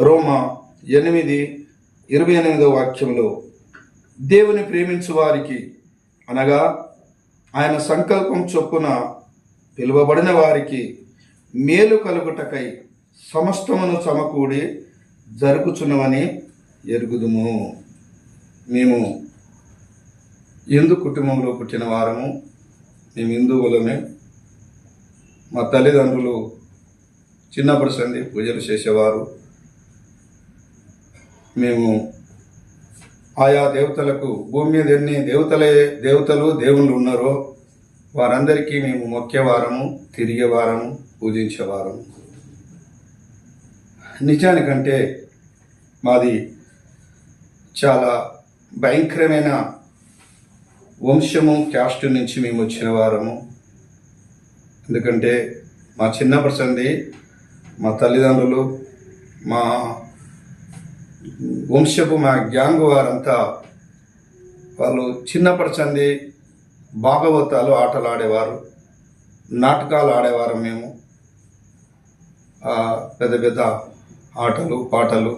రోమా 8:28 వాక్యంలో దేవుని ప్రేమించు వారికి అనగా ఆయన సంకల్పం చొప్పున పిలువబడిన వారికి మేలు కలుగుటకై సమస్తమును సమకూడి జరుగుచున్నవని ఎరుగుదుము. మేము హిందూ కుటుంబంలో పుట్టిన వారము, మేము హిందువులమే. మా తల్లిదండ్రులు చిన్నప్పటి సంది పూజలు చేసేవారు. మేము ఆయా దేవతలకు భూమి మీద ఎన్ని దేవతలు దేవుళ్ళు ఉన్నారో వారందరికీ మేము మొక్కేవారము, తిరిగేవారము, పూజించేవారము. నిజానికంటే మాది చాలా భయంకరమైన వంశము, క్యాస్ట్ నుంచి మేము వచ్చిన వారము. ఎందుకంటే మా చిన్నప్పటి సంది మా తల్లిదండ్రులు, మా వంశపు మా గ్యాంగ్ వారంతా వాళ్ళు చిన్నప్పటి సంది భాగవతాలు ఆటలు ఆడేవారు, నాటకాలు ఆడేవారు. మేము పెద్ద పెద్ద ఆటలు పాటలు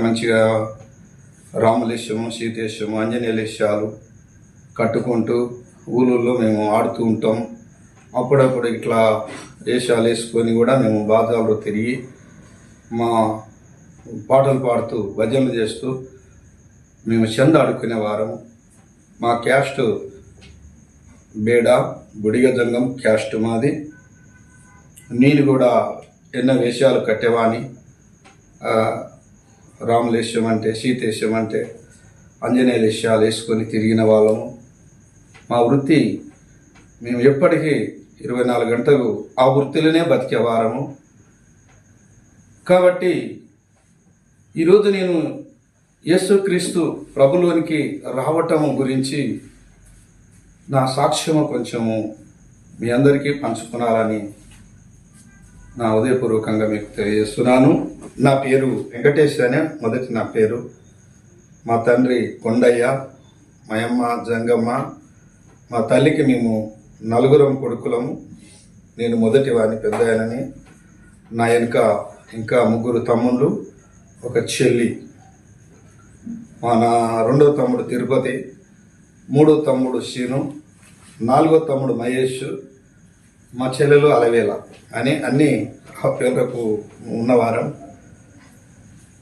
మంచిగా రాములేశము, సీతేశము, ఆంజనేయులేశాలు కట్టుకుంటూ ఊళ్ళల్లో మేము ఆడుతూ ఉంటాం. అప్పుడప్పుడు ఇట్లా వేషాలు వేసుకొని కూడా మేము బాజాలో తిరిగి మా పాటలు పాడుతూ భజనలు చేస్తూ మేము చంద ఆడుకునేవారము. మా క్యాస్ట్ బేడ బుడిగ జంగం క్యాస్ట్ మాది. నేను కూడా ఎన్నో వేషాలు కట్టేవాని. రాములేశం అంటే, సీతేశం అంటే, ఆంజనేయుల వేషాలు వేసుకొని తిరిగిన వాళ్ళము. మా వృత్తి మేము ఎప్పటికీ 24 గంటలు ఆ వృత్తిలోనే బతికేవారము. కాబట్టి ఈరోజు నేను యేసుక్రీస్తు ప్రభులోనికి రావటము గురించి నా సాక్ష్యము కొంచెము మీ అందరికీ పంచుకున్నారని నా ఉదయపూర్వకంగా మీకు తెలియజేస్తున్నాను. నా పేరు వెంకటేష్ అనే మొదటి నా పేరు. మా తండ్రి కొండయ్య, మా అమ్మ జంగమ్మ. మా తల్లికి మేము 4 కొడుకులము. నేను మొదటి వాడిని, పెద్దయనని. నా వెనుక ఇంకా 3 తమ్ముళ్ళు, ఒక చెల్లి. నా 2వ తమ్ముడు తిరుపతి, 3వ తమ్ముడు శీను, 4వ తమ్ముడు మహేష్, మా చెల్లెలు అలవేల అని అన్ని ఆ పేర్లకు ఉన్నవారం.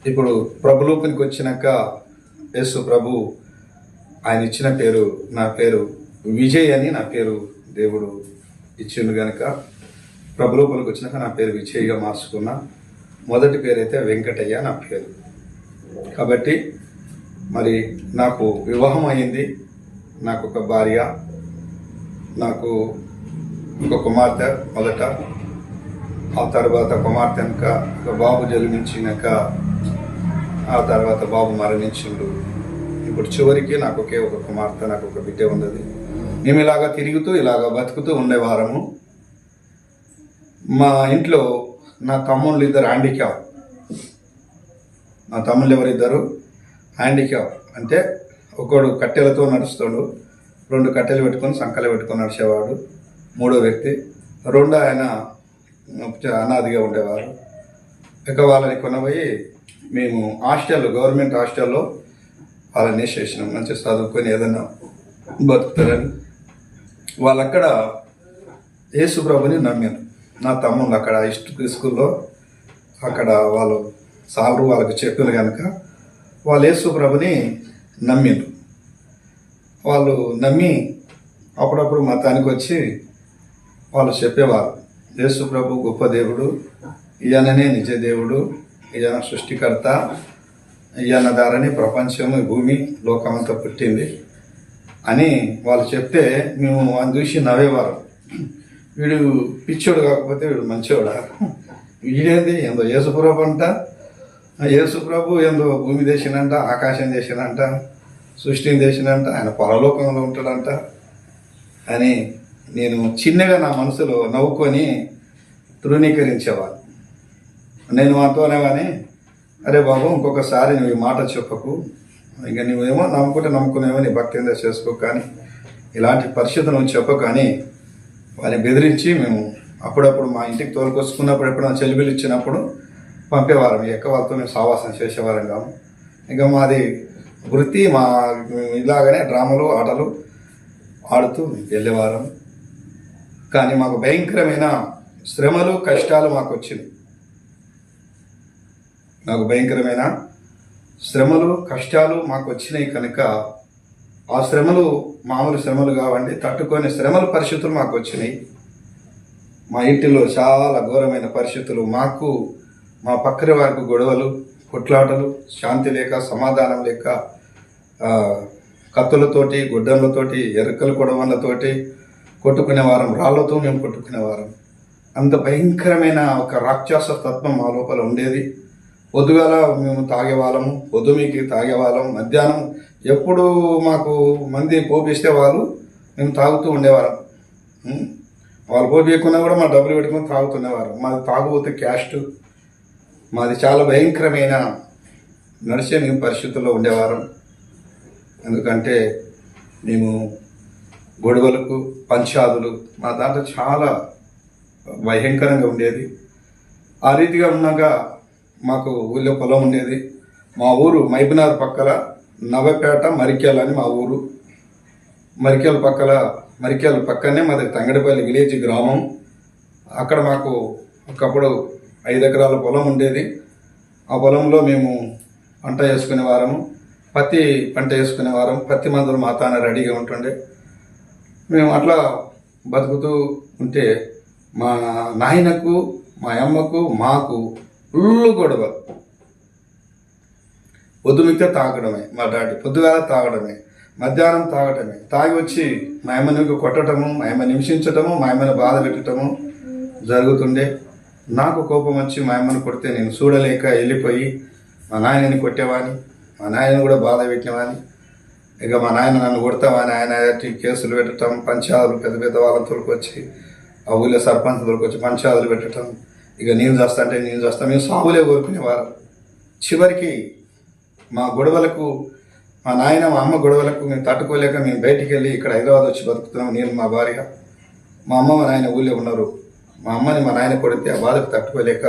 ఇప్పుడు ప్రభులోకి వచ్చినాక యేసు ప్రభు ఆయన ఇచ్చిన పేరు, నా పేరు విజయ్ అని నా పేరు దేవుడు ఇచ్చిండు కనుక ప్రభులోకి వచ్చినాక నా పేరు విజయ్గా మార్చుకున్నా. మొదటి పేరు అయితే వెంకటయ్య నా పేరు. కాబట్టి మరి నాకు వివాహం అయింది. నాకు ఒక భార్య, నాకు ఒక కుమార్తె మొదట. ఆ తర్వాత కుమార్తె వెనుక ఒక బాబు జన్మించినాక ఆ తర్వాత బాబు మరణించిండు. ఇప్పుడు చివరికి నాకు ఒకే ఒక కుమార్తె, నాకు ఒక బిడ్డ ఉన్నది. మేము ఇలాగా తిరుగుతూ ఇలాగా బతుకుతూ ఉండేవారము. మా ఇంట్లో నా తమ్ముళ్ళు 2 హ్యాండిక్యాప్. నా తమ్ముళ్ళు ఎవరిద్దరు హ్యాండిక్యాప్ అంటే ఒకడు కట్టెలతో నడుస్తాడు, 2 కట్టెలు పెట్టుకొని సంకలు పెట్టుకొని నడిచేవాడు. 3వ వ్యక్తి 2 ఆయన అనాదిగా ఉండేవారు. ఇక వాళ్ళని కొనబోయి మేము హాస్టల్లో, గవర్నమెంట్ హాస్టల్లో వాళ్ళని వేసేసినాం. మంచిగా చదువుకొని ఏదైనా బతుకుతారని. వాళ్ళక్కడ యేసు ప్రభుని నమ్మారు. నా తమ్ముళ్ళు అక్కడ స్కూల్లో అక్కడ వాళ్ళు సాలరు వాళ్ళకి చెప్పారు కనుక వాళ్ళు యేసు ప్రభుని నమ్మిండ్రు. వాళ్ళు నమ్మి అప్పుడప్పుడు మతానికి వచ్చి వాళ్ళు చెప్పేవారు, యేసు ప్రభు గొప్ప దేవుడు, ఈయననే నిజ దేవుడు, ఈయన సృష్టికర్త, ఈయన ద్వారానే ప్రపంచము, భూమి, లోకమంతా పుట్టింది అని వాళ్ళు చెప్తే మేము ఆయన చూసి నవ్వేవారు. వీడు పిచ్చోడు కాకపోతే వీడు మంచివాడా, వీడేంది ఏందో యేసుప్రభు అంట, యేసుప్రభు ఏందో భూమి చేసినంట, ఆకాశం చేసినంట, సృష్టిని చేసినంట, ఆయన పరలోకంలో ఉంటాడంట అని నేను చిన్నగా నా మనసులో నవ్వుకొని తృణీకరించేవాడు. నేను మాతోనే కానీ అరే బాబు ఇంకొకసారి నువ్వు ఈ మాట చెప్పకు, ఇంకా నువ్వేమో నమ్ముకునేమో నీ భక్తి ఏందో చేసుకో, కానీ ఇలాంటి పరిస్థితులు నువ్వు చెప్పకు అని వాళ్ళని బెదిరించి మేము అప్పుడప్పుడు మా ఇంటికి తోలుకొచ్చుకున్నప్పుడు ఎప్పుడైనా చెలిబిలు ఇచ్చినప్పుడు పంపేవారం. ఎక్క వాళ్ళతో మేము సావాసం చేసేవారం కాము. ఇంకా మాది వృత్తి ఇలాగనే డ్రామాలు ఆటలు ఆడుతూ వెళ్ళేవారం. కానీ మాకు భయంకరమైన శ్రమలు కష్టాలు మాకు వచ్చినాయి. భయంకరమైన శ్రమలు కష్టాలు మాకు వచ్చినాయి కనుక ఆ శ్రమలు మామూలు శ్రమలు కావండి, తట్టుకొని శ్రమల పరిస్థితులు మాకు వచ్చినాయి. మా ఇంటిలో చాలా ఘోరమైన పరిస్థితులు, మాకు మా పక్కన వారికి గొడవలు, కొట్లాటలు, శాంతి లేక, సమాధానం లేక, కత్తులతోటి, గుడ్డలతోటి, ఎరుకల కొడవలతోటి కొట్టుకునేవారం, రాళ్లతో మేము కొట్టుకునేవారం. అంత భయంకరమైన ఒక రాక్షస తత్వం మా లోపల ఉండేది. పొద్దుగాల మేము తాగేవాళ్ళము, పొద్దుమీకి తాగేవాళ్ళం, మధ్యాహ్నం ఎప్పుడు మాకు మంది పోపిస్తే మేము తాగుతూ ఉండేవారం. వాళ్ళు పోపీయకున్నా కూడా మా డబ్బులు పెట్టుకుని తాగుతుండేవారు. మాది తాగుబోతే క్యాస్ట్. మాది చాలా భయంకరమైన నడిచే మేము పరిస్థితుల్లో ఉండేవారం. ఎందుకంటే మేము గొడవలకు, పంచాదులు మా దాంట్లో చాలా భయంకరంగా ఉండేది. ఆ రీతిగా ఉన్నాక మాకు ఊళ్ళో పొలం ఉండేది. మా ఊరు మైబనార్ పక్కల నవపేట మరిక్యాల అని మా ఊరు. మరిక్యాల పక్కనే మాది తంగడిపల్లి విలేజ్ గ్రామం. అక్కడ మాకు ఒకప్పుడు 5 ఎకరాల పొలం ఉండేది. ఆ పొలంలో మేము పంట వేసుకునేవారము, పత్తి పంట వేసుకునేవారం. పత్తి మందులు మా తాన రెడీగా ఉంటుండే. మేము అట్లా బతుకుతూ ఉంటే మా నాయనకు, మా అమ్మకు, మాకు ఫుల్లు గొడవ. పొద్దుమిక్తే తాగడమే, మా డాడీ పొద్దుగాల తాగడమే, మధ్యాహ్నం తాగడమే. తాగి వచ్చి మా అమ్మని కొట్టడము, మా అమ్మని హింసించటము, మా అమ్మని బాధ పెట్టడము జరుగుతుండే. నాకు కోపం వచ్చి మా అమ్మని కొడితే నేను చూడలేక వెళ్ళిపోయి మా నాయనని కొట్టేవాని, మా నాయనని కూడా బాధ పెట్టినవాని. ఇక మా నాయన నన్ను కొడతామని ఆయన కేసులు పెట్టడం, పంచాదులు పెద్ద పెద్ద వాళ్ళని తోలుకొచ్చి, ఆ ఊళ్ళో సర్పంచ్ తోలుకొచ్చి పంచాదులు పెట్టడం. ఇక నేను చేస్తా అంటే నేను చేస్తా, మేము సాగులే కోరుకునేవారు. చివరికి మా గొడవలకు, మా నాయన మా అమ్మ గొడవలకు మేము తట్టుకోలేక మేము బయటికి వెళ్ళి ఇక్కడ హైదరాబాద్ వచ్చి బతుకుతున్నాం. నేను, మా భార్య, మా అమ్మ మా నాయన ఊళ్ళో ఉన్నారు. మా అమ్మని మా నాయన కొడితే ఆ బాధకు తట్టుకోలేక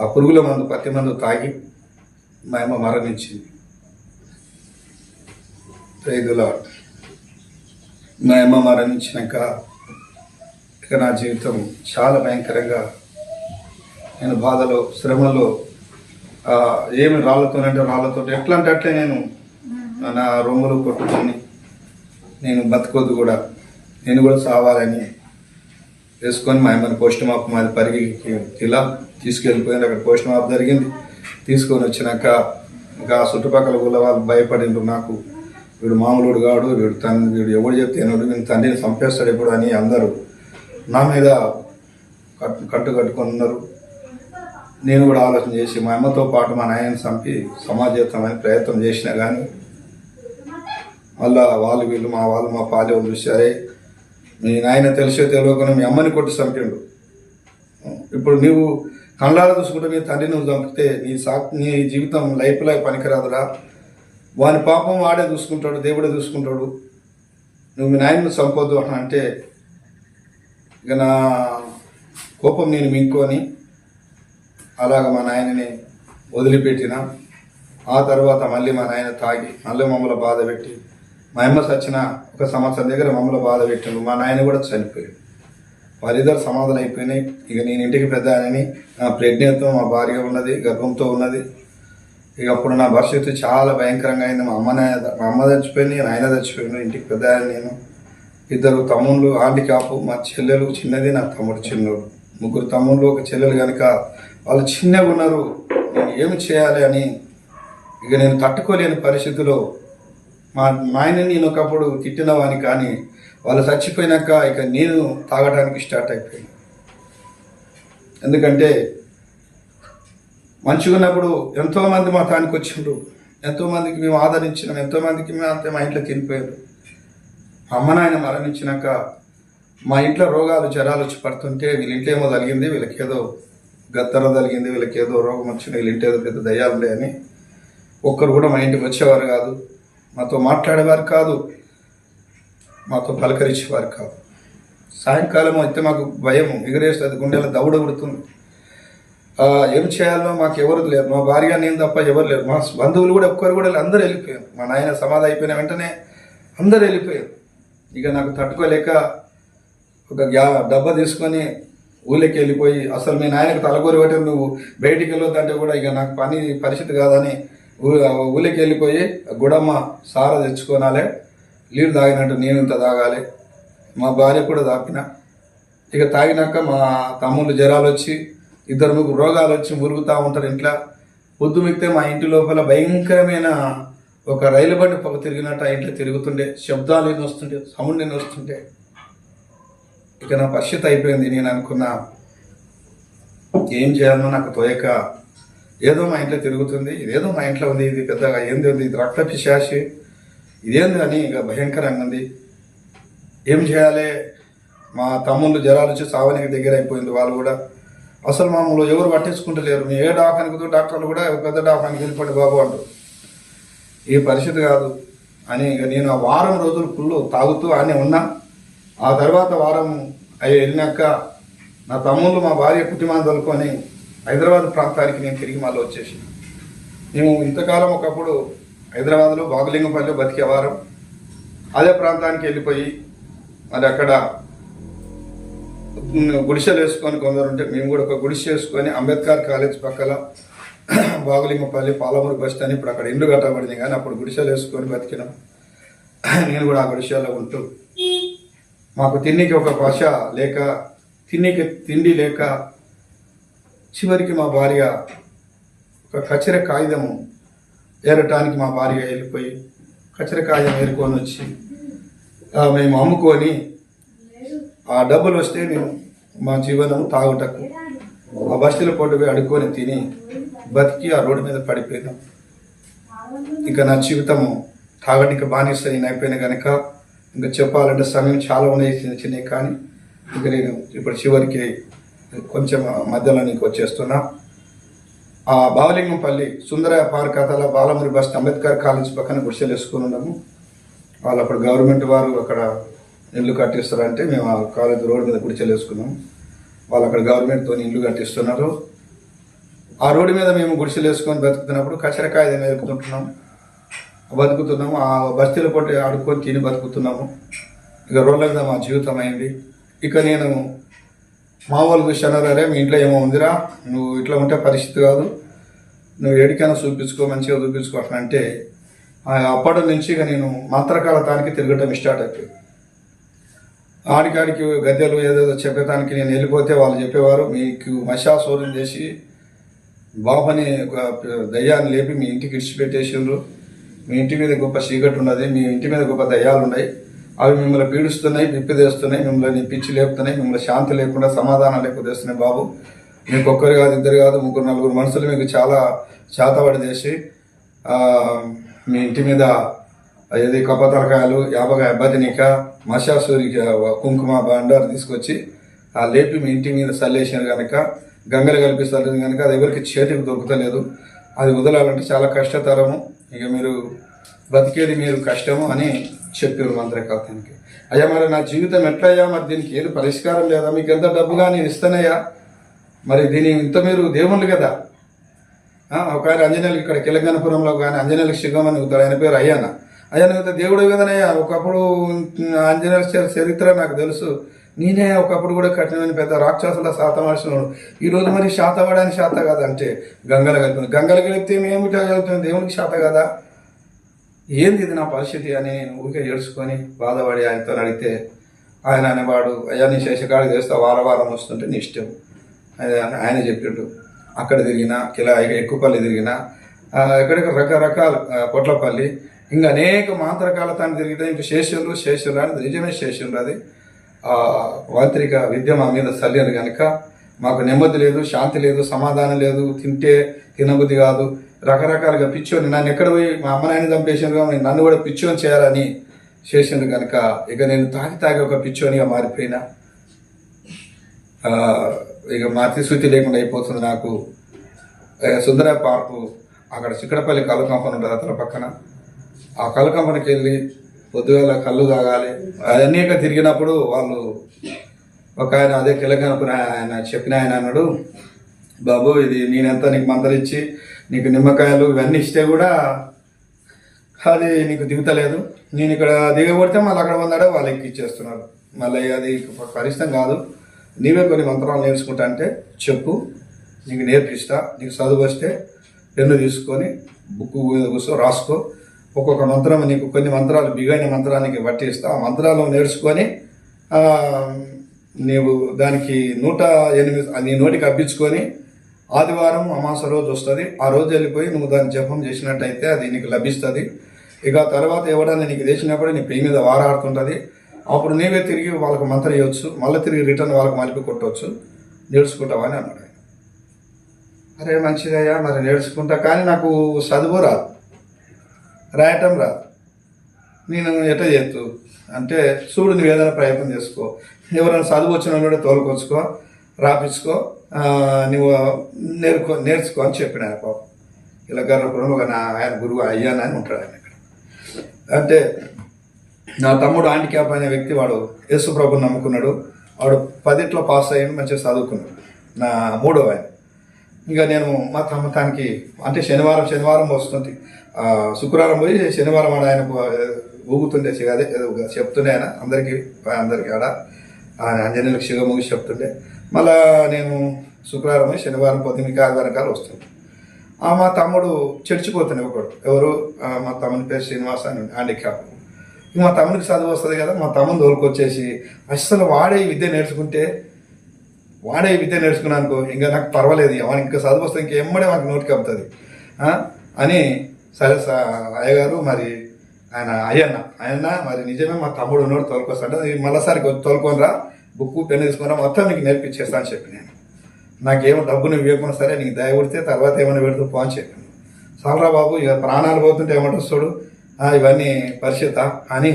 ఆ పురుగుల మందు, పత్తి మందు తాగి మా అమ్మ మరణించింది. రైతుల మా అమ్మ మరణించినాక ఇక నా జీవితం చాలా భయంకరంగా, నేను బాధలో, శ్రమలో, ఏమి రాళ్ళతో ఎట్లా అంటే అట్లే నేను నా రొమ్ములు కొట్టుకొని నేను బతకొద్దు కూడా, నేను కూడా సావాలని వేసుకొని మా అమ్మని పోస్ట్ మాప్ మాది పరిగికి ఇలా తీసుకెళ్ళిపోయింది. అక్కడ పోస్ట్ మాప్ జరిగింది. తీసుకొని వచ్చినాక ఇంకా చుట్టుపక్కల ఊళ్ళో వాళ్ళు భయపడిండ్రు. నాకు వీడు మామూలుడు కాడు, వీడు ఎవడు చెప్తే వీడు తండ్రిని చంపేస్తాడు ఎప్పుడు అని అందరూ నా మీద కట్టుకొని ఉన్నారు. నేను కూడా ఆలోచన చేసి మా అమ్మతో పాటు మా నాయనని చంపి సమాజేతమని ప్రయత్నం చేసినా కానీ మళ్ళా వీళ్ళు మా పాలే చూసారే, మీ నాయన తెలిసే తెలియకుండా మీ అమ్మని కొట్టి చంపిండు. ఇప్పుడు నువ్వు కళ్ళారా చూసుకుంటే మీ తండ్రి నువ్వు చంపితే నీ జీవితం లైఫ్లో పనికిరాదురా. వాని పాపం వాడే చూసుకుంటాడు, దేవుడే చూసుకుంటాడు. నువ్వు మీ నాయనను చంపొద్దు అని అంటే ఇక నా కోపం నేను మింకొని అలాగ మా నాయనని వదిలిపెట్టిన. ఆ తర్వాత మళ్ళీ మా నాయన తాగి మళ్ళీ మమ్మల్ని బాధ పెట్టి, మా అమ్మ చచ్చిన 1 సంవత్సరం దగ్గర మమ్మల్ని బాధ పెట్టిండు. మా నాయన కూడా చనిపోయాడు. వాళ్ళిద్దరు సమాధానం అయిపోయినాయి. ఇక నేను ఇంటికి పెద్ద ఆయనని, నా ప్రెగ్నెంట్తో మా భార్య ఉన్నది, గర్భంతో ఉన్నది. ఇక అప్పుడు నా పరిస్థితి చాలా భయంకరంగా అయింది. మా అమ్మ చచ్చిపోయింది, నాయన చచ్చిపోయింది. ఇంటికి పెద్ద ఆయన నేను, 2 తమ్ముళ్ళు హ్యాండిక్యాప్, మా చెల్లెలు చిన్నది, నా తమ్ముడు చిన్నోడు. 3 తమ్ముళ్ళు, 1 చెల్లెలు కనుక వాళ్ళు చిన్నగా ఉన్నారు. నేను ఏమి చేయాలి అని ఇక నేను తట్టుకోలేని పరిస్థితిలో మా నాయనని నేను ఒకప్పుడు తిట్టినవాని, కానీ వాళ్ళు చచ్చిపోయినాక ఇక నేను తాగడానికి స్టార్ట్ అయిపోయాను. ఎందుకంటే మంచిగా ఉన్నప్పుడు ఎంతోమంది మా తానికి వచ్చిండ్రు, ఎంతోమందికి మేము ఆదరించినాం, ఎంతోమందికి మేము అంతే మా ఇంట్లో తినిపోయారు. అమ్మ నాయన మరణించినాక మా ఇంట్లో రోగాలు, జ్వరాలు వచ్చి పడుతుంటే వీళ్ళ ఇంట్లో ఏమో తగిలింది, వీళ్ళకేదో గత్తర తగిలింది, వీళ్ళకేదో రోగం వచ్చింది, వీళ్ళ ఇంట్లో ఏదో పెద్ద దయ్యాలుండే అని ఒక్కరు కూడా మా ఇంటికి వచ్చేవారు కాదు, మాతో మాట్లాడేవారు కాదు, మాతో పలకరించేవారు కాదు. సాయంకాలం అయితే మాకు భయం ఎగిరేస్తుంది, గుండెల దౌడ ఉడుతుంది. ఏం చేయాలో మాకు ఎవరు లేరు, మా భార్య నేను తప్ప ఎవరు లేరు, మా బంధువులు కూడా ఒక్కరు కూడా అందరూ వెళ్ళిపోయారు. మా నాయన సమాధి అయిపోయిన వెంటనే అందరూ వెళ్ళిపోయారు. ఇక నాకు తట్టుకోలేక ఒక డబ్బా తీసుకొని ఊళ్ళకి వెళ్ళిపోయి, అసలు మీ నాయనకు తలగూరి ఒకటి నువ్వు బయటికి వెళ్ళొద్దంటే కూడా ఇక నాకు పని పరిస్థితి కాదని ఊళ్ళకి వెళ్ళిపోయి గుడమ్మ సార తెచ్చుకోనాలే, నీళ్ళు తాగినట్టు నేను ఇంత తాగాలి, మా భార్య కూడా తాపిన. ఇక తాగినాక మా తమ్ముళ్ళు జ్వరాలు వచ్చి 2-3 రోగాలు వచ్చి మురుగుతూ ఉంటారు ఇంట్లో. పొద్దు మిగితే మా ఇంటి లోపల భయంకరమైన ఒక రైలు బండి పొగ తిరిగినట్టు ఆ ఇంట్లో తిరుగుతుండే, శబ్దాలు ఎన్ని వస్తుంటే, సౌండ్ ఎన్ని వస్తుంటే. ఇక నా పరిస్థితి అయిపోయింది. నేను అనుకున్నా ఏం చేయాలో నాకు తోయక, ఏదో మా ఇంట్లో తిరుగుతుంది, ఇదేదో మా ఇంట్లో ఉంది, ఇది పెద్దగా ఏంది ఉంది, ఇది రక్త పిశాచి ఇదేంది అని ఇక భయంకరంగా ఉంది. ఏం చేయాలి? మా తమ్ముళ్ళు జ్వరాలు వచ్చి సావనికి దగ్గర అయిపోయింది. వాళ్ళు కూడా అసలు మామూలు ఎవరు పట్టించుకుంటలేరు. మేము ఏ డాక్టర్కి డాక్టర్లు కూడా పెద్ద డాక్టర్కి వెళ్ళిపోండి బాబు అంటారు. ఈ పరిస్థితి కాదు అని ఇక నేను ఆ వారం రోజులు ఫుల్ తాగుతూ ఆనే ఉన్నా. ఆ తర్వాత వారం వెళ్ళినాక నా తమ్ముళ్ళు మా భార్య కుటుంబాన్ని తలుకొని హైదరాబాద్ ప్రాంతానికి నేను తిరిగి మళ్ళీ వచ్చేసి, మేము ఇంతకాలం ఒకప్పుడు హైదరాబాద్లో బాగులింగంపల్లి బతికే వారం. అదే ప్రాంతానికి వెళ్ళిపోయి మరి అక్కడ గుడిసెలు వేసుకొని కొందరు ఉంటే మేము కూడా ఒక గుడిసె వేసుకొని అంబేద్కర్ కాలేజ్ పక్కల బాగులింగంపల్లి పాలమూరు బస్ స్టాండ్, ఇప్పుడు అక్కడ ఇల్లు కట్టబడింది కానీ అప్పుడు గుడిసెలు వేసుకొని బతికినాం. నేను కూడా ఆ గుడిసెలో ఉంటూ మాకు తిండికి ఒక పశ లేక తిండి లేక చివరికి మా భార్య ఒక కచ్చర కాగితము ఏరటానికి మా భార్య వెళ్ళిపోయి కచ్చర కాగితం ఏరుకొని వచ్చి మేము అమ్ముకొని ఆ డబ్బులు వస్తే మేము మా జీవనం తాగుటకు ఆ బస్తీల పోటీ పోయి అడుక్కొని తిని బతికి ఆ రోడ్డు మీద పడిపోయినాం. ఇక నా జీవితము తాగడానికి బానిస నేను అయిపోయినా కనుక ఇంకా చెప్పాలంటే సమయం చాలా ఉన్నాయి చిన్నవి, కానీ ఇక నేను ఇప్పుడు చివరికి కొంచెం మధ్యలో నీకు వచ్చేస్తున్నా. ఆ బావలింగంపల్లి సుందర పార్క్ అతల బాలమూరి బస్ అంబేద్కర్ కాలేజ్ పక్కన గుడిసెలు వేసుకొని ఉన్నాము. వాళ్ళు అప్పుడు గవర్నమెంట్ వారు అక్కడ ఇల్లు కట్టిస్తారంటే మేము ఆ కాలేజ్ రోడ్డు మీద గుడిసెలు వేసుకున్నాము. వాళ్ళు అక్కడ గవర్నమెంట్తో ఇల్లు కట్టిస్తున్నారు. ఆ రోడ్డు మీద మేము గుడిసెలు వేసుకొని బతుకుతున్నప్పుడు కచ్చరకాయ బతుకుతున్నాము. ఆ బస్తీల పొట్టి ఆడుకొని తిని బతుకుతున్నాము. ఇక రోడ్ల మా జీవితం అయింది. ఇక నేను మా వాళ్ళు చూసినారే, మీ ఇంట్లో ఏమో ఉందిరా, నువ్వు ఇట్లా ఉంటే పరిస్థితి కాదు, నువ్వు ఎడికైనా చూపించుకో, మంచిగా చూపించుకో అంటే అప్పటి నుంచి ఇక నేను మంత్రకాలతానికి తిరగటం స్టార్ట్ అయిపోయింది. ఆడికాడికి గద్దెలు ఏదేదో చెప్పేదానికి నేను వెళ్ళిపోతే వాళ్ళు చెప్పేవారు, మీకు మశాసూరం చేసి బాబని దయ్యాన్ని లేపి మీ ఇంటికి ఇడిచిపెట్టేసిండ్రు, మీ ఇంటి మీద గొప్ప చీకటి ఉన్నది, మీ ఇంటి మీద గొప్ప దయ్యాలు ఉన్నాయి, అవి మిమ్మల్ని పీడిస్తున్నాయి, పిప్పిదేస్తున్నాయి, మిమ్మల్ని పిచ్చి లేపుతున్నాయి, మిమ్మల్ని శాంతి లేకుండా సమాధానం లేకుండా తెస్తున్నాయి బాబు. మీకు ఒక్కరు కాదు, 2 కాదు, 3-4 మనుషులు మీకు చాలా చేతబడి చేసి మీ ఇంటి మీద ఏది కప్పతలకాయలు, యాపకాయ అబ్బదినిక, మశాసూరి కుంకుమ బండారు తీసుకొచ్చి లేపి మీ ఇంటి మీద చల్లేసారు కనుక, గంగలు కల్పిస్తారు కనుక అది ఎవరికి చేతికి దొరుకుతలేదు, అది వదలాలంటే చాలా కష్టతరము, ఇక మీరు బతికేది మీరు కష్టము అని చెప్పారు మంత్రకాలతానికి. అయ్యా మరి నా జీవితం ఎట్లయ్యా, మరి దీనికి ఏది పరిష్కారం లేదా, మీకు ఎంత డబ్బుగా నేను ఇస్తానయ్యా, మరి దీని ఇంత మీరు దేవుళ్ళు కదా. ఒక ఆయన అంజనేయులు ఇక్కడ తెలంగాణపురంలో కానీ అంజనేయులకు శిగమని అవుతాడు, ఆయన పేరు అయ్యాన. అయ్యాన దేవుడు కదనయ్యా, ఒకప్పుడు ఆంజనేయుల చరిత్ర నాకు తెలుసు, నేనే ఒకప్పుడు కూడా కఠినమైన పెద్ద రాక్షసుల శాతమార్చినాడు, ఈరోజు మరి శాతపడని శాత కాదంటే గంగలు కలిపి కలిపితే ఏమిటో కలుగుతుంది, దేవునికి శాత కదా, ఏంది ఇది నా పరిస్థితి అని నేను ఊరికే ఏడ్చుకొని బాధపడి ఆయనతో అడిగితే ఆయన అనేవాడు, అయ్యా నీ శేషకాడికి చేస్తా, వారం వస్తుంటే నీ ఇష్టం ఆయన చెప్పిండు. అక్కడ తిరిగిన ఇలా ఎక్కువపల్లి తిరిగిన ఎక్కడికి రకరకాల పొట్లపల్లి ఇంకా అనేక మాంత్రకాలతాన్ని తిరిగితే ఇంకా శేషులు అని నిజమే శేషులు. అది వాంత్రిక విద్య మా మీద చల్లారు కనుక మాకు నెమ్మది లేదు, శాంతి లేదు, సమాధానం లేదు, తింటే తినబుద్ధి కాదు, రకరకాలుగా పిచ్చోని నన్ను ఎక్కడ పోయి మా అమ్మ నాయన చంపేసాను, నన్ను కూడా పిచ్చోని చేయాలని చేసిండు కనుక ఇక నేను తాగి ఒక పిచ్చోనిగా మారిపోయినా. ఇక మతిశుద్ధి లేకుండా అయిపోతుంది నాకు. సుందర పార్కు అక్కడ చిక్కడపల్లి కళ్ళు కంపెనీ ఉంటుంది అతని పక్కన, ఆ కళ్ళు కంపెనీకి వెళ్ళి పొద్దుగాల కళ్ళు తాగాలి. అనేక తిరిగినప్పుడు వాళ్ళు ఒక ఆయన అదే తెలంగాణ ఆయన చెప్పిన ఆయన అన్నాడు, బాబు ఇది నేనెంత నీకు మందలిచ్చి నీకు నిమ్మకాయలు ఇవన్నీ ఇస్తే కూడా అది నీకు దిగుతలేదు. నేను ఇక్కడ దిగబడితే మళ్ళీ అక్కడ ఉన్నాడో వాళ్ళు ఎక్కిచ్చేస్తున్నారు. మళ్ళీ అది పరిస్థితం కాదు. నీవే కొన్ని మంత్రాలు నేర్చుకుంటా అంటే చెప్పు, నీకు నేర్పిస్తా. నీకు చదువు వస్తే పెన్ను తీసుకొని బుక్ కూర్చో రాసుకో. ఒక్కొక్క మంత్రం నీకు కొన్ని మంత్రాలు బిగైన మంత్రానికి పట్టిస్తా. ఆ మంత్రాలు నేర్చుకొని నీవు దానికి 108 నీ నోటికి అప్పించుకొని ఆదివారం అమాస రోజు వస్తుంది. ఆ రోజు వెళ్ళిపోయి నువ్వు దాన్ని జపం చేసినట్టయితే అది నీకు లభిస్తుంది. ఇక తర్వాత ఎవడన్నా నీకు తెచ్చినప్పుడు నీ పెయి మీద వారాడుతుంటుంది. అప్పుడు నీవే తిరిగి వాళ్ళకు మంత్రం ఇవ్వచ్చు, మళ్ళీ తిరిగి రిటర్న్ వాళ్ళకి మలిపి కొట్టవచ్చు. నేర్చుకుంటావా అని అన్నాడు. అరే మంచిదయ్యా, మరి నేర్చుకుంటా, కానీ నాకు చదువు రాదు, రాయటం రాదు. నేను ఎట్లా చేస్తూ అంటే చూడు, నువ్వు ఏదైనా ప్రయత్నం చేసుకో. ఎవరైనా చదువు వచ్చిన కూడా తోలుకొచ్చుకో, రాపించుకో, నువ్వు నేర్చుకో అని చెప్పిన ఆయన పాపం. ఇలా గర్వపురంలో ఆయన గురువు అయ్యానా అని ఉంటాడు ఆయన ఇక్కడ. అంటే నా తమ్ముడు హ్యాండిక్యాప్ అనే వ్యక్తి, వాడు యేసుప్రభుని నమ్ముకున్నాడు. వాడు 10ట్లో పాస్ అయ్యాడు, మంచిగా చదువుకున్నాడు. నా 3వ ఆయన. ఇంకా నేను మా తమ్ముతానికి అంటే శనివారం వస్తుంది, శుక్రవారం పోయి శనివారం ఆయన ఊగుతుండే అదే చెప్తుండే ఆయన అందరికి ఆడ అంజనీలకు శివ ముగి చెప్తుండే. మళ్ళా నేను శుక్రవారం పోయి శనివారం పొద్దున్నకి ఆదివారం వస్తుంది. మా తమ్ముడు చర్చికి పోతుండే ఒకడు. ఎవరు? మా తమ్ముని పేరు శ్రీనివాస అని హ్యాండిక్యాప్. మా తమ్మునికి చదువు వస్తుంది కదా, మా తమ్ముని తోలుకొచ్చేసి అసలు వాడే విద్య నేర్చుకున్నానుకో ఇంకా నాకు పర్వాలేదు, వానికి ఇంకా చదువు వస్తుంది, ఇంకెమ్మడే వానికి నోటికి అవుతుంది అని. సరే అయ్యగారు, మరి ఆయన మరి నిజమే మా తమ్ముడు ఉన్నోడు తోలుకొస్తాడు, మళ్ళీసారి తోలుకొని రా, బుక్ పెన్ను తీసుకున్నా, మొత్తం నీకు నేర్పించేస్తా అని చెప్పి నేను. నాకేమో డబ్బు నువ్వు ఇవ్వకుండా సరే నీకు దయ కొడితే తర్వాత ఏమైనా పెడుతూ పో అని చెప్పాను. చాలరా బాబు, ఇక ప్రాణాలు పోతుంటే ఏమంటొస్తాడు, ఇవన్నీ పరిస్థిత అని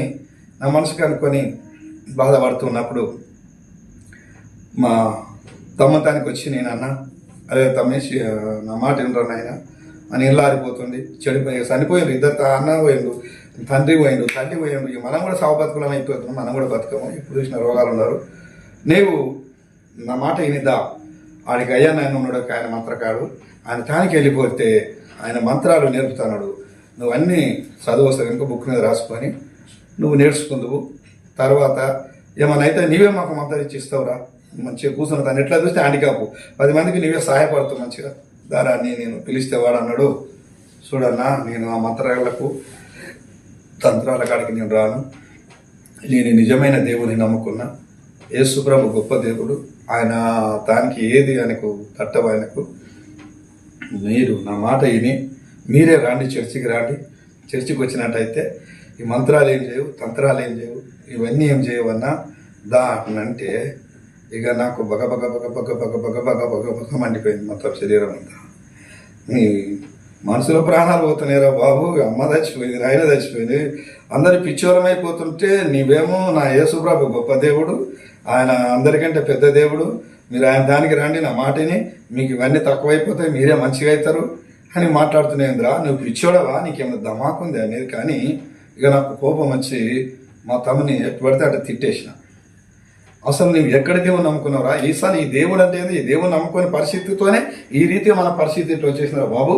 నా మనసుకు అనుకొని బాధపడుతున్నప్పుడు మా తమ్ముతానికి వచ్చి నేను అన్నా, అదే తమ్మేసి నా మాట వినరా నాయన అని ఇల్లు ఆరిపోతుంది, చనిపోయిండు, ఇద్దరు అన్న పోయిండు, తండ్రి పోయిండు, తల్లి పోయిండు, మనం కూడా సాగు బతుకులం అయిపోతున్నాం, మనం కూడా బతుకము, ఇప్పుడు చూసిన రోగాలు ఉన్నారు. నీవు నా మాట వినిద్దా, ఆడికి అయ్యా నాయన ఉన్నాడు, ఆయన మంత్రకాడు, ఆయన తానికి వెళ్ళిపోతే ఆయన మంత్రాలు నేర్పుతున్నాడు. నువ్వు అన్నీ చదువు వస్తావు కనుక బుక్ మీద రాసుకొని నువ్వు నేర్చుకుందువు. తర్వాత ఏమన్నా అయితే నీవే మాకు మంత్రం ఇచ్చి ఇస్తావురా, మంచిగా కూర్చున్న దాన్ని ఎట్లా చూస్తే హ్యాండిక్యాప్ 10 మందికి నీవే సహాయపడుతావు మంచిగా దారాన్ని. నేను పిలిస్తే వాడు అన్నాడు, చూడన్నా నేను ఆ మంత్రాలకు తంత్రాల కాడికి నేను రాను, నేను నిజమైన దేవుని నమ్ముకున్నా. యేసుప్రభు గొప్ప దేవుడు, ఆయన దానికి ఏది ఆయనకు తట్టవు. ఆయనకు మీరు నా మాట విని మీరే రాండి, చర్చికి రాండి. చర్చికి వచ్చినట్టయితే ఈ మంత్రాలు ఏం చేయవు, తంత్రాలు ఏం చేయవు, ఇవన్నీ ఏం చేయవన్నా దా అంటే ఇక నాకు బగ మండిపోయింది మొత్తం శరీరం అంతా. నీ మనసులో ప్రాణాలు పోతున్నాయిరా బాబు, అమ్మ చచ్చిపోయింది, నాయన చచ్చిపోయింది, అందరి పిచ్చోరమైపోతుంటే నీవేమో నా యేసుప్రభు గొప్ప దేవుడు, ఆయన అందరికంటే పెద్ద దేవుడు, మీరు ఆయన దానికి రండి, నా మాటని, మీకు ఇవన్నీ తక్కువైపోతాయి, మీరే మంచిగా అవుతారు అని మాట్లాడుతున్నాయిందిరా, నువ్వు పిచ్చోడవా, నీకేమైనా ధమాకుంది అనేది. కానీ ఇక నాకు కోపం వచ్చి మా తమ్ముని ఎట్టు పడితే అట్లా తిట్టేసిన. అసలు నువ్వు ఎక్కడ దేవుని నమ్ముకున్నావురా, ఈసారి ఈ దేవుడు అంటే ఈ దేవుని నమ్ముకునే పరిస్థితితోనే ఈ రీతి మన పరిస్థితి ఇట్లా వచ్చేసినారా బాబు,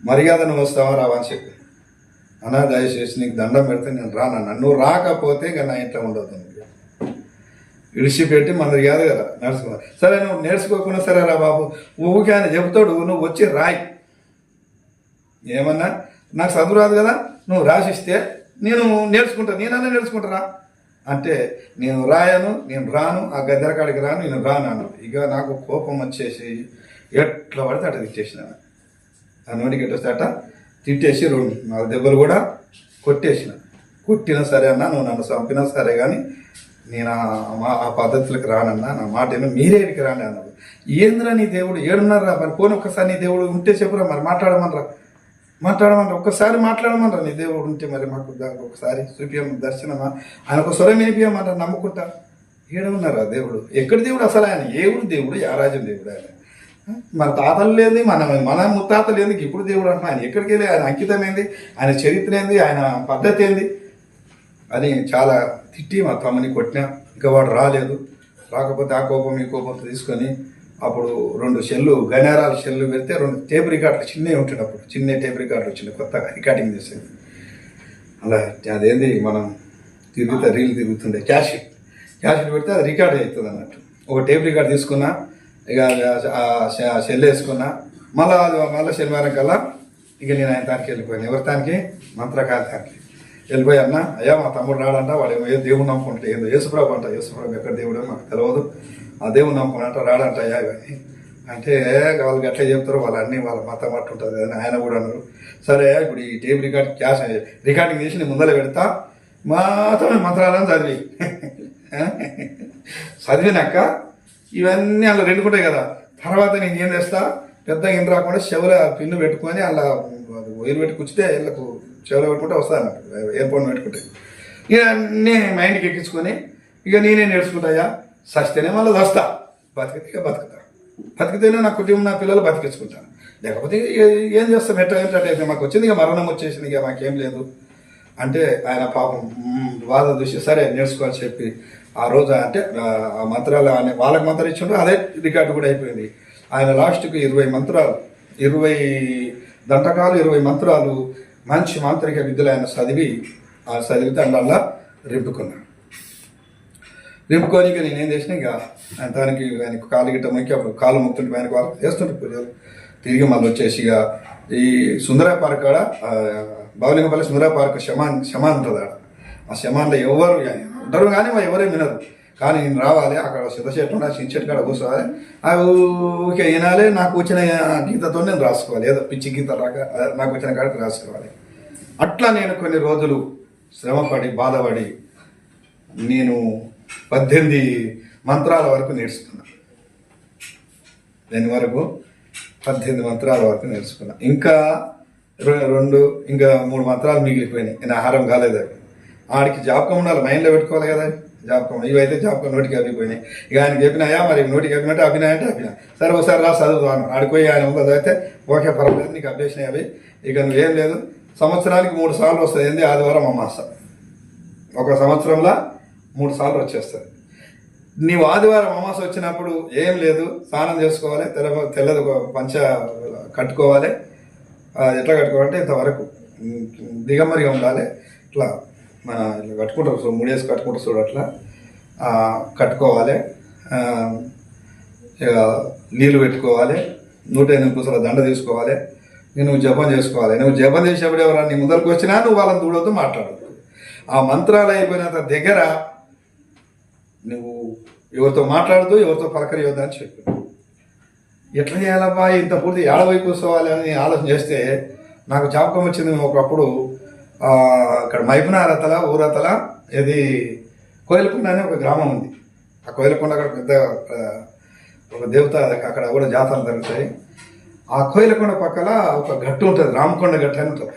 మర్యాద నువ్వు వస్తావా రావా అని చెప్పి. అన్నా దయచేసి నీకు దండం పెడితే నేను రానా, నువ్వు రాకపోతే ఇక నా ఇంట్లో ఉండదు, విడిచిపెట్టి మనది కాదు కదా నేర్చుకున్నా. సరే నువ్వు నేర్చుకోకుండా సరే రా బాబు, ఊరికే ఆయన చెబుతాడు, నువ్వు వచ్చి రాయి, ఏమన్నా నాకు చదువు రాదు కదా, నువ్వు రాసిస్తే నేను నేనన్నా నేర్చుకుంటారా అంటే నేను రాయను, నేను రాను, ఆ గద్దెల కాడికి రాను, నేను రాను అన్నాడు. ఇక నాకు కోపం వచ్చేసి ఎట్లా పడితే అట్లా తిట్టేసిన, ఆ నోటికి ఎట్టొస్తే అట్ట తిట్టేసి 2-4 దెబ్బలు కూడా కొట్టినా సరే అన్నా, నువ్వు నన్ను చంపినా సరే కానీ నేను ఆ పద్ధతులకు రానన్నా, నా మాట మీరే ఇక్కడికి రాని అన్నాడు. ఏంద్రా నీ దేవుడు ఏడున్నారా, మరి పోనీ ఒక్కసారి నీ దేవుడు ఉంటే చెప్పురా, మరి మాట్లాడమనరా ఒక్కసారి మాట్లాడమనరా, నీ దేవుడు ఉంటే మరి మాకు ఒకసారి చూపియమ దర్శనమా, ఆయన ఒక స్వరం వినిపించమంటారు, నమ్ముకుంటా. ఏడున్నారా దేవుడు, ఎక్కడి దేవుడు అసలు ఆయన, ఏ ఊరు దేవుడు, యారాజం దేవుడు ఆయన, మన తాతలు లేని మన ముత్తాతలు ఏంది ఇప్పుడు దేవుడు అంటున్నా, ఆయన ఎక్కడికి వెళ్ళి, ఆయన అంకితం ఏంది, ఆయన చరిత్ర ఏంది, ఆయన పద్ధతి ఏంది అని చాలా తిట్టి మా తమ్ముని కొట్టినా. ఇంకా వాడు రాలేదు. రాకపోతే ఆ కోపం ఈ కోపంతో తీసుకొని అప్పుడు 2 షెల్లు గనేరాల షెల్లు పెడితే 2 టేప్ రికార్డులు చిన్నవి ఉంటుండే, అప్పుడు చిన్న టేప్ రికార్డులు వచ్చింది, కొత్తగా రికార్డింగ్ చేసేది. అలా అదేంది మనం రీల్ తిరుగుతుండే క్యాషెట్ పెడితే అది రికార్డ్ అవుతుంది అన్నట్టు. ఒక టేప్ రికార్డ్ తీసుకున్నా, ఇక షెల్ వేసుకున్నా, మళ్ళీ శనివారం కల్లా ఇక నేను ఆయన తానికి వెళ్ళిపోయాను. ఎవరి తానికి? మంత్రకారి తానికి వెళ్ళిపోయి, అన్న అయ్యా మా తమ్ముడు రాడంట, వాడు ఏమో దేవుడు నమ్ముకుంటే ఏందో యేసుప్రభు అంట, యేసుప్రభు ఎక్కడ దేవుడో మాకు తెలియదు, ఆ దేవుడు నమ్ముకుంట రాడంట అయ్యా ఇవన్నీ అంటే, వాళ్ళకి ఎట్లా చెప్తారో వాళ్ళన్నీ వాళ్ళ మతం అట్టు ఉంటుంది అని ఆయన కూడా అన్నారు. సరే ఇప్పుడు ఈ టేప్ రికార్డింగ్ చేసి నేను ముందర పెడతా, మాత్రమే మంత్రాలను చదివినాక ఇవన్నీ అలా రెండుకుంటాయి కదా. తర్వాత నేను ఏం చేస్తా, పెద్దగా ఏం రాకుండా చెవుల పిన్ను పెట్టుకొని అలా వైరు పెట్టి కూర్చుంటే వీళ్ళకు చెవులో పెట్టుకుంటే వస్తా అన్నట్టు, ఎయిర్పోర్ట్ పెట్టుకుంటే ఇక అన్నీ మైండ్కి ఎక్కించుకొని ఇక నేనే నేర్చుకుంటాయా, సస్తేనే మళ్ళీ వస్తా, బతికితే బతికితేనే నా కుటుంబం నా పిల్లలు బతికించుకుంటాను, లేకపోతే ఏం చేస్తాం ఏంటంటే మాకు వచ్చింది ఇక మరణం వచ్చేసింది, ఇక మాకేం లేదు అంటే ఆయన పాపం బాధ చూసి సరే నేర్చుకోవాలని చెప్పి ఆ రోజు అంటే ఆ మంత్రాలు వాళ్ళకి మంత్రం ఇచ్చిండ్రు, అదే రికార్డు కూడా అయిపోయింది. ఆయన లాస్ట్కి 20 మంత్రాలు 20 దంటకాలు 20 మంత్రాలు మంచి మాంత్రిక విద్యలు ఆయన చదివితే అందులో రింపుకొని ఇక నేనేం చేసిన, ఇక ఆయన దానికి ఆయనకు కాలు గిట్ట మొక్కి అప్పుడు కాలు మొక్తుంటే ఆయనకు వాళ్ళకి చేస్తుంటే పూజలు తిరిగి మళ్ళీ వచ్చేసి ఇక ఈ సుందర పార్క్ కాడ బావలింగపల్లి సుందర పార్క్ శమాన్ ఉంటుంది ఆడ. ఆ శమాన్లో ఎవరు ఉంటారు కానీ ఎవరేం వినరు, కానీ నేను రావాలి అక్కడ సిద్ధ చెట్టు ఉండాలి, చిన్న చెట్టు కాడ కూర్చోవాలి, అవి ఊరికే వినాలి, నాకు వచ్చిన గీతతో నేను రాసుకోవాలి, ఏదో పిచ్చి గీత రాక నాకు వచ్చిన కాడికి రాసుకోవాలి. అట్లా నేను కొన్ని రోజులు శ్రమపడి బాధపడి నేను 18 మంత్రాల వరకు నేర్చుకున్నా. దాని వరకు 18 మంత్రాల వరకు నేర్చుకున్నా. ఇంకా 3 మంత్రాలు మిగిలిపోయినాయి, నేను ఆహారం కాలేదు. అవి ఆడికి జాబకం ఉండాలి, మైండ్లో పెట్టుకోవాలి కదా జాబకం. ఇవైతే జాబకం నోటికి అభిపోయినాయి. ఇక ఆయనకి చెప్పినాయా మరి నోటికి అభినట్టు అభినాయంటే అభినా సరే ఒకసారి రా చదువుతాను ఆడిపోయి ఆయన ముందు చదివితే ఓకే పర్వాలేదు నీకు అభ్యసనాయి అవి, ఇక నువ్వేం లేదు. సంవత్సరానికి 3 సార్లు వస్తుంది, ఏంది ఆదివారం అమాస, ఒక సంవత్సరంలో 3 సార్లు వచ్చేస్తుంది. నీవు ఆదివారం అమాస వచ్చినప్పుడు ఏం లేదు, స్నానం చేసుకోవాలి, తెల్లది ఒక పంచ కట్టుకోవాలి. ఎట్లా కట్టుకోవాలంటే ఇంతవరకు దిగమరిగా ఉండాలి, ఇట్లా మన ఇట్లా కట్టుకుంటారు, సో 3 వేసి కట్టుకుంటారు చూడు, అట్లా కట్టుకోవాలి. నీళ్ళు పెట్టుకోవాలి, 108 పూసల దండ తీసుకోవాలి. నువ్వు జపం చేసుకోవాలి. నువ్వు జపం చేసేప్పుడు ఎవరన్నా నీ ముందరకు వచ్చినా నువ్వు వాళ్ళని దూడతో మాట్లాడదు. ఆ మంత్రాలు అయిపోయినంత దగ్గర నువ్వు ఎవరితో మాట్లాడదు, ఎవరితో పలకరియొద్దు అని చెప్పి, ఎట్లా చేయాలబ్బా ఇంత పూర్తి ఏడవై కూర్చోవాలి అని ఆలోచన చేస్తే నాకు జ్ఞాపకం వచ్చింది. ఒకప్పుడు ఇక్కడ మైపునారతల ఊరతల ఇది కోయిలకొండ అనే ఒక గ్రామం ఉంది. ఆ కోయిలకొండ అక్కడ పెద్ద ఒక దేవత, అక్కడ కూడా జాతరలు జరుగుతాయి. ఆ కోయిలకొండ పక్కన ఒక గట్టు ఉంటుంది, రామకొండ గట్టు అని ఉంటుంది.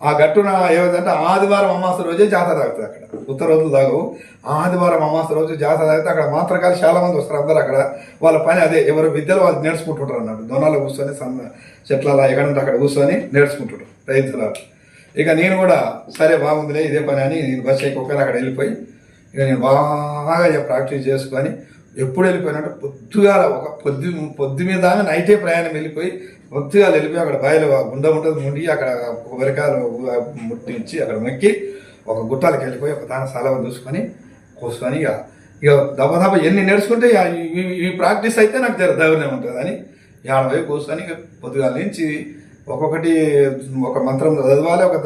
ఆ గట్టున ఏమిటంటే ఆదివారం అమావాస్య రోజే జాతర తాగుతుంది. అక్కడ ఉత్తర రోజులు తాగవు, ఆదివారం అమావాస్య రోజు జాతర తాగితే అక్కడ మాత్రకాలు చాలా మంది వస్తారు. అందరూ అక్కడ వాళ్ళ పని అదే, ఎవరు విద్యలు వాళ్ళు నేర్చుకుంటుంటారు అన్నట్టు. దొనాలు కూర్చొని చెట్ల ఎక్కడంటే అక్కడ కూర్చొని నేర్చుకుంటుంటారు రైతులు. ఇక నేను కూడా సరే బాగుందిలే ఇదే పని అని నేను బస్ ఎక్కొక్కరు అక్కడ వెళ్ళిపోయి ఇక నేను బాగా ప్రాక్టీస్ చేసుకొని ఎప్పుడు వెళ్ళిపోయినట్టు పొద్దుగా ఒక పొద్దు మీద నైటే ప్రయాణం వెళ్ళిపోయి పొద్దుగా వెళ్ళిపోయి అక్కడ బాయిలో గుండ ఉంటుంది, ముండి అక్కడ కొబ్బరికాయలు ముట్టించి అక్కడ మొక్కి ఒక గుట్టాలకు వెళ్ళిపోయి ఒక దాని సలవ చూసుకొని కూర్చొని ఇక దబదబ ఎన్ని నేర్చుకుంటే ఈ ప్రాక్టీస్ అయితే నాకు ధైర్యం ఉంటుంది అని ఏడవై కూర్చొని ఇక పొద్దుగాల నుంచి ఒక్కొక్కటి ఒక మంత్రం చదవాలి, ఒక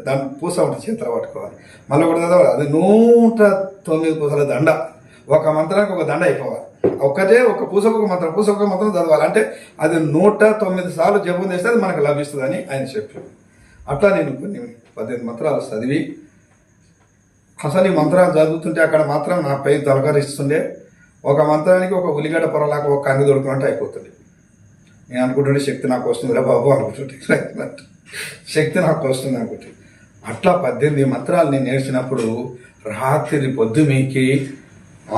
దాని పూస ఉంటుంది చేతిలో పట్టుకోవాలి, మళ్ళీ ఒకటి చదవాలి. అది 109 పూసల దండ, ఒక మంత్రానికి ఒక దండ అయిపోవాలి. ఒక పూసకు ఒక మంత్రం, పూసకు ఒక మంత్రం చదవాలి. అంటే అది 109 సార్లు జపం చేస్తే అది మనకు లభిస్తుందని ఆయన చెప్పారు. అట్లా నేను కొన్ని 18 మంత్రాలు చదివి అసలు ఈ మంత్రాలు చదువుతుంటే అక్కడ మాత్రం నా పై తలకరిస్తుండే. ఒక మంత్రానికి ఒక ఉల్లిగడ్డ పొరలాగా ఒక కంగి దొరుకుతుంటే అయిపోతుంది. నేను అనుకుంటుంటే శక్తి నాకు వస్తుంది రా బాబు అనుకుంటుంటే, శక్తి నాకు వస్తుంది అనుకుంటే. అట్లా 18 మంత్రాలు నేను నేర్చినప్పుడు రాత్రి పొద్దు మీకి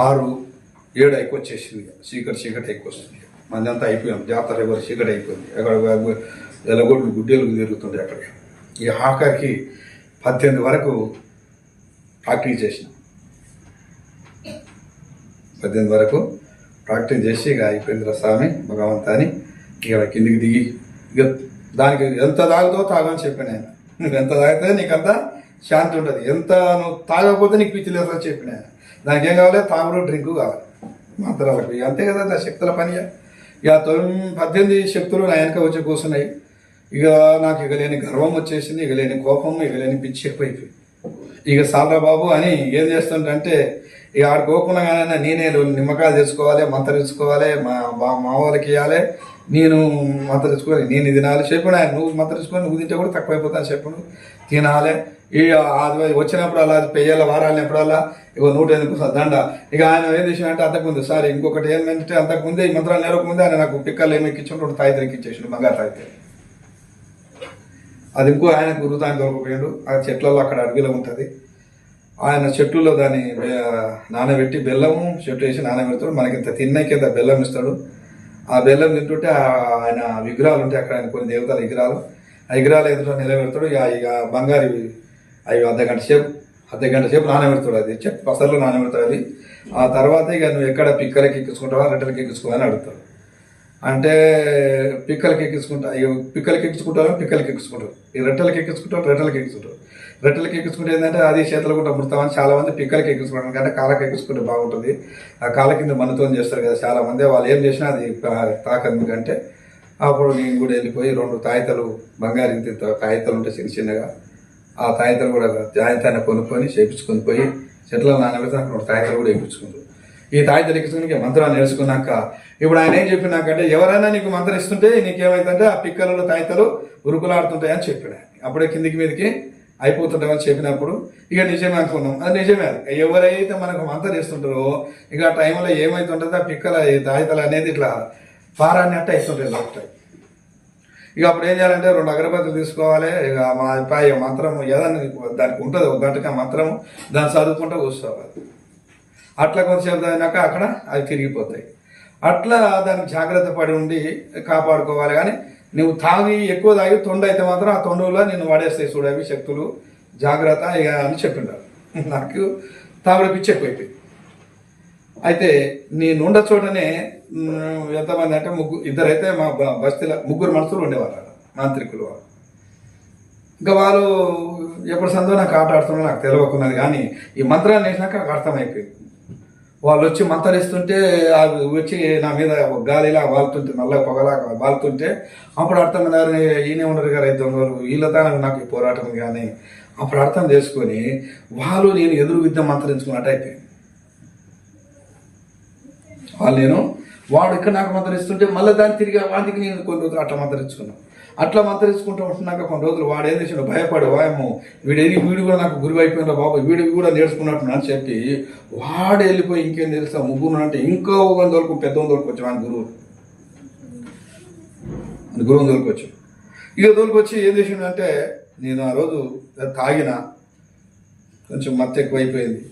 6-7 అయిపోచ్చేసింది. చీకటి ఎక్కువ వస్తుంది. మందంతా అయిపోయాం, జాతర ఎవరు చీకటి అయిపోయింది. అక్కడ ఎలగొడ్లు గుడ్డేలు తిరుగుతుండే అక్కడ. ఈ ఆఖరికి 18 వరకు ప్రాక్టీస్ చేసిన. 18 వరకు ప్రాక్టీస్ చేసి ఇక అయిపోయిందిరా స్వామి భగవంతా అని ఇక కిందికి దిగి ఇక దానికి ఎంత తాగుతో తాగని చెప్పాను ఆయన. నువ్వు ఎంత తాగితే నీకు అంత శాంతి ఉంటుంది, ఎంత నువ్వు తాగకపోతే నీకు పిచ్చి లేదని చెప్పిన ఆయన. దానికి ఏం కావాలి, తాగుడు డ్రింకు కావాలి మంత్రాలకు. ఇక అంతే కదా నా శక్తుల పని. ఇక 18 శక్తులు నా వెనక వచ్చి కూర్చున్నాయి. ఇక నాకు ఇక లేని గర్వం వచ్చేసింది, ఇక లేని కోపం, ఇక లేని పిచ్చి ఎక్కువైపోయింది. ఇక సాల్రా బాబు అని ఏం చేస్తుంటే ఇక ఆడ కోకుండా కానీ నేనే నిమ్మకాయలు తెచ్చుకోవాలి, మంత్రం తెచ్చుకోవాలి, మా వాళ్ళకి ఇవ్వాలి, నేను మంత్రం తెచ్చుకోవాలి, నేను తినాలి చెప్పాడు ఆయన. నువ్వు మంత్రం తెచ్చుకొని నువ్వు తింటే కూడా తక్కువైపోతాను చెప్పాడు. తినాలి ఇక అది వచ్చినప్పుడు అలా పెయ్యాల వారాలని ఎప్పుడల్లా ఇక 108 దండ. ఇక ఆయన ఏం చేసినంటే అంతకుముందు సార్ ఇంకొకటి ఏంటంటే అంతకుముందే ఈ మంత్రాలు నేరకముందే ఆయన నాకు పిక్కలు ఏమి ఎక్కించుకుంటూ తాయితలు ఎక్కించేసిండు, బంగారు తాయితే. అది ఇంకో ఆయన గురుతాన్ని దొరకపోయాడు. ఆ చెట్లలో అక్కడ అడవిలో ఉంటుంది. ఆయన చెట్టులో దాన్ని నానబెట్టి బెల్లము చెట్టు వేసి నానబెడతాడు. మనకి ఇంత తిన్నకింత బెల్లం ఇస్తాడు. ఆ బెల్లం తింటుంటే ఆయన విగ్రహాలు ఉంటాయి అక్కడ, ఆయన కొన్ని దేవతల విగ్రహాలు, ఆ విగ్రహాలు ఎదుట నిలబెడతాడు. ఇక బంగారు అవి అర్ధగంట సేపు నానబెడతాడు. అది చెట్టు పసర్లో నానబెడతాడు అది. ఆ తర్వాత ఇక నువ్వు ఎక్కడ పిక్కలకి ఎక్కించుకుంటావా రెట్టలకి ఎక్కించుకోవాలని అడుగుతాడు. అంటే పిక్కలకి ఎక్కించుకుంటా, పిక్కలకి ఎక్కించుకుంటారు, పిక్కలకి ఎక్కించుకుంటారు. ఈ రెట్టలకి ఎక్కించుకుంటారు, రెట్టలకి ఎక్కించుకుంటారు. రెట్టలకి ఎక్కించుకుంటే ఏంటంటే అది చేతులు కూడా ముడతామని చాలా మంది పిక్కలకి ఎక్కించుకుంటారు. అంటే కాళ్ళకి ఎక్కించుకుంటే బాగుంటుంది. ఆ కాళ్ళ కింద మనతో చేస్తారు కదా చాలా మంది, వాళ్ళు ఏం చేసినా అది తాకందుకంటే. అప్పుడు నేను కూడా వెళ్ళిపోయి 2 తాయితలు బంగారు ఇంత తాయితలు ఉంటే చిన్న చిన్నగా, ఆ తాయితలు కూడా తాయితాన్ని కొనుక్కొని చేపించుకొని పోయి చెట్ల నానబెడితే అక్కడ 2 తాయితలు కూడా ఎక్కించుకుంటారు. ఈ తాయితలు ఎక్కించుకుని మంత్రాలు నేర్చుకున్నాక ఇప్పుడు ఆయన ఏం చెప్పినాకంటే ఎవరైనా నీకు మంత్రం ఇస్తుంటే నీకేమైతుందంటే ఆ పిక్కలలో తాయితలు ఉరుకులాడుతుంటాయని చెప్పాడు. అప్పుడే కిందికి మీదకి అయిపోతుంటామని చెప్పినప్పుడు ఇక నిజమే అనుకున్నాం. అది నిజమే. అది ఎవరైతే మనకు మంత్రం ఇస్తుంటారో ఇక ఆ టైంలో ఏమైతుంటుందో ఆ పిక్కల తాయితలు అనేది ఇట్లా పారాన్నట్టు అవుతుంటాయి లాక్టాయి. ఇక అప్పుడు ఏం చేయాలంటే 2 అగరబత్తులు తీసుకోవాలి. ఇక మా అభిప్రాయ మంత్రం ఏదన్నా దానికి ఉంటుంది ఒక గంటగా మంత్రము, దాన్ని చదువుకుంటూ కూర్చోవాలి. అట్లా కొంతసేపు అయినాక అక్కడ అవి తిరిగిపోతాయి. అట్లా దానికి జాగ్రత్త పడి ఉండి కాపాడుకోవాలి. కానీ నువ్వు తాగి ఎక్కువ తాగి తొండ అయితే మాత్రం ఆ తొండలో నేను వాడేస్తాయి చూడవి శక్తులు, జాగ్రత్త ఇక అని చెప్పిండారు. నాకు తాగుడు పిచ్చి ఎక్కువైపోయింది. అయితే నేను ఉండ చోటనే ఎంతమంది అంటే ఇద్దరైతే మా బస్తీలో 3 మనుషులు ఉండేవాళ్ళు మాంత్రికులు. వాళ్ళు ఇంకా వాళ్ళు ఎప్పుడు సందో నాకు ఆట ఆడుతున్నా నాకు తెలియకున్నది. కానీ ఈ మంత్రాన్ని వేసినాక నాకు అర్థమైపోయింది. వాళ్ళు వచ్చి మంత్రిస్తుంటే అవి వచ్చి నా మీద గాలిలా వాళ్తుంటే నల్ల పొగలా వాళ్తుంటే అప్పుడు అర్థమైనారు ఈయనే ఉండరు గారు 5 దొంగలు వీళ్ళతో నాకు ఈ పోరాటం. కానీ అప్పుడు అర్థం చేసుకొని వాళ్ళు నేను ఎదురు విద్య మంత్రించుకున్నట్టు అయిపోయింది. వాడు ఇక్కడ నాకు మంత్రిస్తుంటే మళ్ళీ దాన్ని తిరిగి వాటికి నేను కొన్ని రోజులు అట్లా మంత్రించుకున్నాను. అట్లా మంత్రించుకుంటూ ఉంటున్నాక కొన్ని రోజులు వాడు ఏం చేసాడు భయపడు వాయము వీడు కూడా నాకు గురువు అయిపోయినా బాబు వీడు కూడా నేర్చుకున్నట్టు అని చెప్పి వాడు వెళ్ళిపోయి ఇంకేం తెలుసా 3 అంటే ఇంకో దొరకు పెద్ద దొరకొచ్చాం ఆయన గురువుని దొరకొచ్చాం. ఇక దొరికొచ్చి ఏం చేసిండంటే నేను ఆ రోజు తాగిన కొంచెం మత్తు ఎక్కువైపోయింది,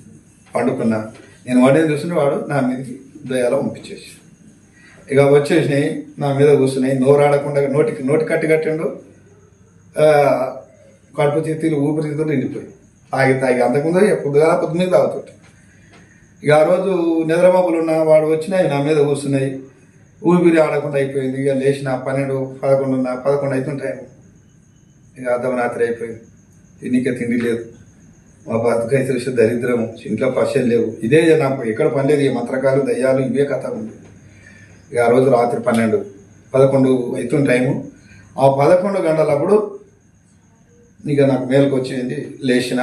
పండుకున్నా. నేను వాడేం చూస్తుంటే వాడు నా మీదకి దయాలో పంపించేసి ఇక వచ్చేసినాయి నా మీద కూర్చున్నాయి. నోరు ఆడకుండా నోటి కట్టిండు. కడుపు చేతులు ఊపిరితిత్తులు నిండిపోయి తాగి అంతకుముందు పొద్దు మీద తాగుతుంటే ఇక ఆ రోజు నిద్రమబ్బులు ఉన్న వాడు వచ్చినాయి నా మీద కూర్చున్నాయి. ఊపిరి ఆడకుండా అయిపోయింది. ఇక లేచిన 12, 11 అవుతుంటాయి. ఇక అర్ధరాత్రి అయిపోయింది. తిండి లేదు. మా బతుకైతే చూస్తే దరిద్రము, ఇంట్లో పశలు లేవు. ఇదే నాకు ఎక్కడ పని లేదు. ఈ మంత్రకాలు దయ్యాలు ఇవే కథ ఉంది. ఇక ఆ రోజు రాత్రి 12, 11 అవుతున్న టైము. ఆ 11 గంటలప్పుడు ఇక నాకు మేలుకు వచ్చింది. లేచిన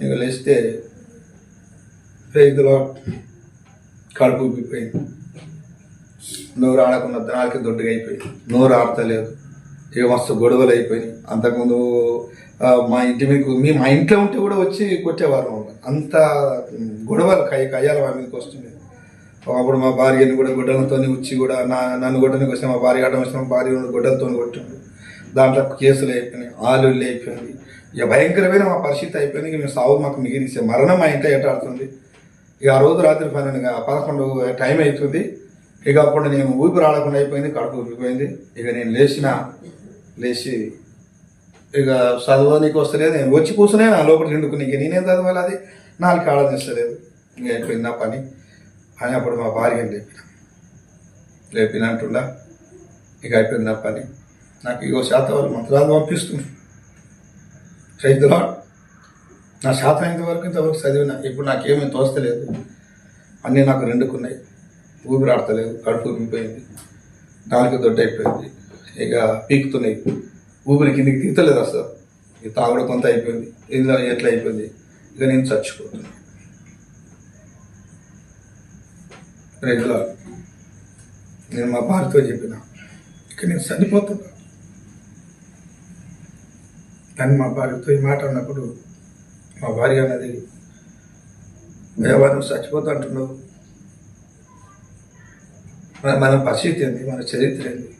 ఇక లేస్తే పేగులో కడుపు ఉబ్బిపోయింది. నోరు ఆడకుండా నాలుగు దొడ్డుగా అయిపోయింది. నోరు ఆడతలేదు. ఇక మస్తు గొడవలు అయిపోయినాయి. అంతకుముందు మా ఇంటి మీద మా ఇంట్లో ఉంటే కూడా వచ్చి కొట్టేవారు. అంత గొడవలు కయ్యాల వారి మీదకి వస్తుంది. అప్పుడు మా భార్యని కూడా గొడ్డలతో వచ్చి కూడా నన్ను గొడ్డనికి వస్తే మా భార్య ఆడడం వస్తే మా భార్య గొడ్డలతో కొట్టిండు. దాంట్లో కేసులు అయిపోయినాయి, ఆలుళ్ళు అయిపోయింది. ఇక భయంకరమైన మా పరిస్థితి అయిపోయింది. ఇక మేము సాగు మాకు మిగిలిసే మరణం మా ఇంట్లో ఎటాడుతుంది. ఇక ఆ రోజు రాత్రి 11 టైం అవుతుంది. ఇక అప్పుడు నేను ఊపిరి ఆడకుండా అయిపోయింది, కడుపు ఊపిపోయింది. ఇక నేను లేచి ఇక చదవడానికి వస్తలేదు. నేను వచ్చి కూర్చునే నా లోపల నిండుకుని ఇక నేనేం చదవాలి, అది 4 ఆడనిస్తలేదు. ఇక అయిపోయింది నా పని. అని అప్పుడు మా భార్యని లేపిన అంటుండా ఇక అయిపోయింది నా పని. నాకు ఇగో శాతం వాళ్ళు మంత్రాలు పంపిస్తుంది రైతులో నా శాతం ఇంతవరకు చదివిన. ఇప్పుడు నాకేమీ తోస్తలేదు, అన్నీ నాకు రెండుకున్నాయి, ఊపిరి ఆడతలేదు, కడుపు ఉరిగిపోయింది, నాలుగు దొడ్డైపోయింది, ఇక పీకుతున్నాయి, ఊపిరి కిందికి తీతలేదు అసలు. ఇక తాగుడు కొంత అయిపోయింది, ఇందులో ఎట్లా అయిపోయింది, ఇక నేను చచ్చిపోతున్నాను. రైతులో నేను మా భార్యతో చెప్పిన ఇక నేను చనిపోతున్నా కానీ మా భార్యతో ఈ మాట అన్నప్పుడు మా భార్య అన్నది, నువ్వు చచ్చిపోతా అంటున్నావు, మన పరిస్థితి ఏంది, మన చరిత్ర ఏంది,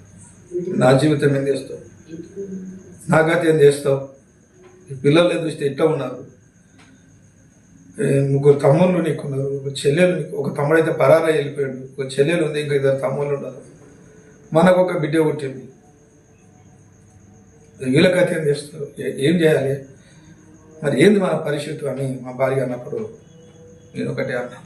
నా జీవితం ఏం చేస్తావు, నా గతి ఏం చేస్తావు, ఈ పిల్లలు చూస్తే ఇట్లా ఉన్నారు, ముగ్గురు తమ్ముళ్ళు నీకున్నారు, ఒక చెల్లెలు నీకు, ఒక తమ్ముడైతే పరారా వెళ్ళిపోయాడు, ఒక చెల్లెలు ఉంది, ఇంకా ఇద్దరు తమ్ముళ్ళు ఉన్నారు, మనకు ఒక బిడ్డ పుట్టింది, వీళ్ళ గతి ఏం చేస్తావు, ఏం చేయాలి, మరి ఏంది మన పరిస్థితి అని మా భార్య అన్నప్పుడు నేను ఒకటే అన్నా,